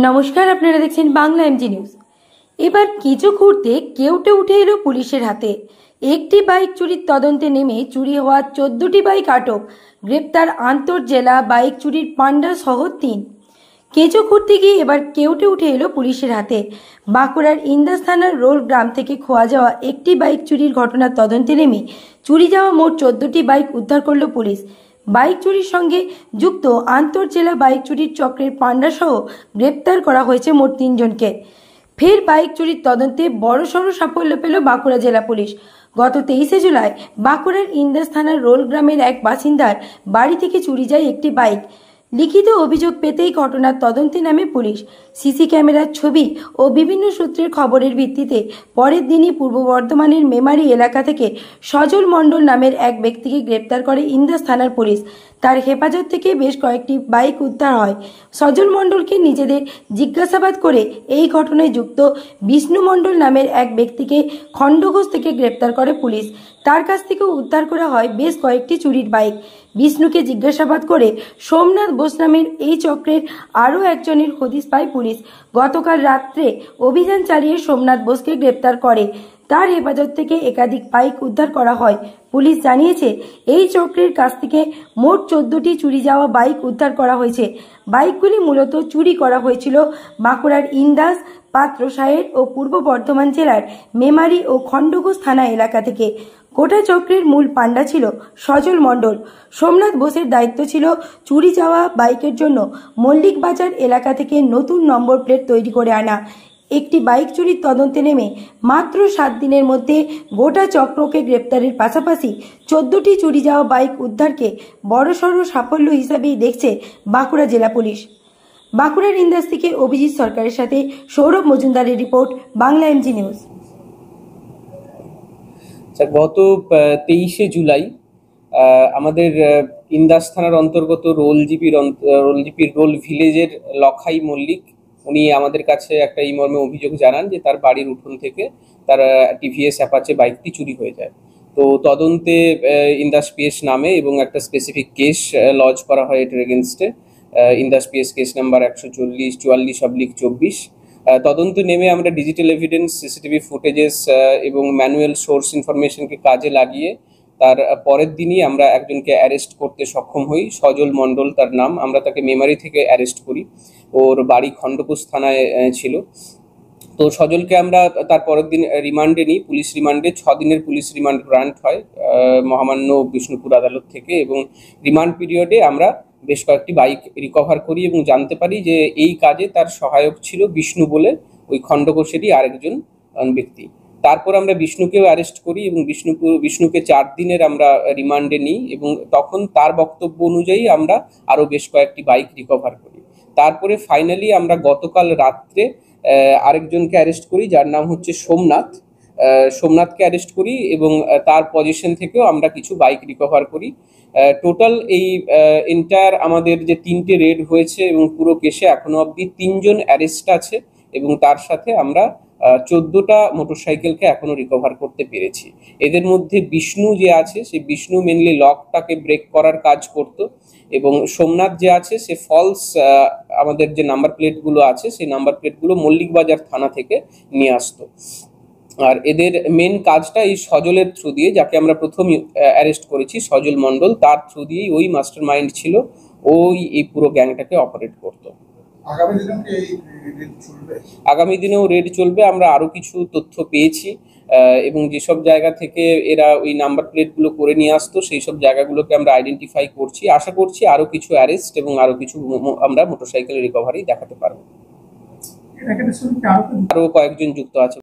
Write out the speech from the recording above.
নমস্কার, আপনারা দেখছেন বাংলা এমজি নিউজ। এবার কিছু ঘুরতে কেউটে উঠে এলো পুলিশের হাতে। একটি বাইক চুরির তদন্তে নেমে চুরি হওয়া 14টি বাইক আটক, গ্রেপ্তার আন্তঃজেলা বাইক চুরির পান্ডা সহ 3। কেঁচো খুঁড়তে গিয়ে এবার কেউটে উঠে এলো পুলিশের হাতে। বাঁকুড়ার ইন্দাস থানার রোল গ্রাম থেকে খোয়া যাওয়া একটি বাইক চুরির ঘটনার তদন্তে নেমে চুরি যাওয়া মোট 14টি বাইক উদ্ধার করল পুলিশ। বাইক চুরির সঙ্গে যুক্ত আন্তঃজেলা বাইক চুরির চক্রের পান্ডা সহ গ্রেপ্তার করা হয়েছে মোট 3 জনকে। ফের বাইক চুরির তদন্তে বড়সড় সাফল্য পেল বাঁকুড়া জেলা পুলিশ। গত 23শে জুলাই বাঁকুড়ার ইন্দাস থানার রোল গ্রামের এক বাসিন্দার বাড়ি থেকে চুরি যায় একটি বাইক। লিখিত অভিযোগ পেতেই ঘটনার তদন্তে নামে পুলিশ। সিসি ক্যামেরার ছবি ও বিভিন্ন সূত্রের খবরের ভিত্তিতে পরের দিনই পূর্ব বর্ধমানের মেমারি এলাকা থেকে সজল মণ্ডল নামের এক ব্যক্তিকে গ্রেপ্তার করে ইন্দাস থানার পুলিশ। তার হেফাজত থেকে বেশ কয়েকটি বাইক উদ্ধার হয়। সজল মণ্ডলকে নিজেদের জিজ্ঞাসাবাদ করে এই ঘটনায় যুক্ত বিষ্ণু মণ্ডল নামের এক ব্যক্তিকে খণ্ডঘোষ থেকে গ্রেপ্তার করে পুলিশ। তার কাছ থেকে উদ্ধার করা হয় বেশ কয়েকটি চুরির বাইক। বিষ্ণুকে জিজ্ঞাসাবাদ করে সোমনাথ বোস নামের এই চক্রের আরও একজনের হদিশ পায় পুলিশ। গতকাল রাত্রে অভিযান চালিয়ে সোমনাথ বোসকে গ্রেপ্তার করে। তার হেফাজত থেকে একাধিক বাইক উদ্ধার করা হয়। পুলিশ জানিয়েছে, এই চক্রের কাছ থেকে মোট 14টি চুরি যাওয়া বাইক উদ্ধার করা হয়েছে। বাইকগুলি মূলত চুরি করা হয়েছিল বাঁকুড়ার ইন্দাস, পাত্রসাহের ও পূর্ব বর্ধমান জেলার মেমারি ও খণ্ডঘোষ থানা এলাকা থেকে। গোটা চক্রের মূল পান্ডা ছিল সজল মণ্ডল। সোমনাথ বোসের দায়িত্ব ছিল চুরি যাওয়া বাইকের জন্য মল্লিক বাজার এলাকা থেকে নতুন নম্বর প্লেট তৈরি করে আনা। একটি বাইক চুরির তদন্তে নেমে মাত্র 7 দিনের মধ্যে গোটা চক্রকে গ্রেপ্তারের পাশাপাশি 14টি চুরি যাওয়া বাইক উদ্ধারকে বড়সড় সাফল্য হিসাবেই দেখছে বাঁকুড়া জেলা পুলিশ। বাঁকুড়ার ইন্দাস থেকে অভিজিৎ সরকারের সাথে সৌরভ মজুমদারের রিপোর্ট, বাংলা এমজি নিউজ। গত 23শে জুলাই আমাদের ইন্দাস থানার অন্তর্গত রোলজিপির রোল ভিলেজের লখাই মল্লিক উনি আমাদের কাছে একটা এই মর্মে অভিযোগ জানান যে তার বাড়ির উঠোন থেকে তার টিভিএস অ্যাপাচে বাইকটি চুরি হয়ে যায়। তো তদন্তে ইন্দাস পিএস নামে এবং একটা স্পেসিফিক কেস লজ করা হয় এটার এগেনস্টে। Indas PS case number 144/44/24। তদন্তে নেমে আমরা ডিজিটাল এভিডেন্স, সিসিটিভি ফুটেজেস এবং ম্যানুয়াল সোর্স ইনফরমেশনকে কাজে লাগিয়ে তার পরের দিনই আমরা একজনকে অ্যারেস্ট করতে সক্ষম হই। সজল মণ্ডল তার নাম। আমরা তাকে মেমারি থেকে অ্যারেস্ট করি। ওর বাড়ি খণ্ডঘোষ থানায় ছিল। তো সজলকে আমরা তার পরের দিন রিমান্ডে নিই। পুলিশ রিমান্ডে 6 দিনের পুলিশ রিমান্ড গ্রান্ট হয় মহামান্য বিষ্ণুপুর আদালত থেকে, এবং রিমান্ড পিরিয়ডে আমরা বেশ কয়েকটি বাইক রিকভার করি এবং জানতে পারি যে এই কাজে তার সহায়ক ছিল বিষ্ণু বলে ওই খণ্ডঘোষেরই আরেকজন ব্যক্তি। তারপর আমরা বিষ্ণুকেও অ্যারেস্ট করি এবং বিষ্ণুকে 4 দিনের আমরা রিমান্ডে নিই, এবং তখন তার বক্তব্য অনুযায়ী আমরা আরও বেশ কয়েকটি বাইক রিকভার করি। তারপরে ফাইনালি আমরা গতকাল রাত্রে আরেকজনকে অ্যারেস্ট করি যার নাম হচ্ছে সোমনাথকে অ্যারেস্ট করি, এবং তার পজিশন থেকেও আমরা কিছু বাইক রিকভার করি। টোটাল এই এন্টায়ার আমাদের যে 3টে রেড হয়েছে এবং পুরো কেসে এখনো অবধি 3 জন অ্যারেস্ট আছে, এবং তার সাথে আমরা 14টা মোটরসাইকেলকে এখনো রিকভার করতে পেরেছি। এদের মধ্যে বিষ্ণু যে আছে, সেই বিষ্ণু মেনলি লকটাকে ব্রেক করার কাজ করত, এবং সোমনাথ যে আছে সে ফলস আমাদের যে নাম্বার প্লেটগুলো আছে সেই নাম্বার প্লেটগুলো মল্লিক বাজার থানা থেকে নিয়ে আসতো। আর এদের মেন কাজটা এই সজলের থ্রু দিয়ে, যাকে আমরা প্রথম অ্যারেস্ট করেছি সজল মণ্ডল, তার থ্রু দিয়েই ওই মাস্টার মাইন্ড ছিল, ওই এই পুরো গ্যাংটাকে অপারেট করতো। আগামী দিনেও রেড চলবে। আমরা আরো কিছু তথ্য পেয়েছি, এবং যেসব জায়গা থেকে এরা ওই নাম্বার প্লেটগুলো করে নিয়ে আসতো সেই সব জায়গাগুলোকে আমরা আইডেন্টিফাই করছি। আশা করছি আরো কিছু অ্যারেস্ট এবং আরো কিছু আমরা মোটরসাইকেল রিকভারি দেখাতে পারবো। আরো কয়েকজন যুক্ত আছে।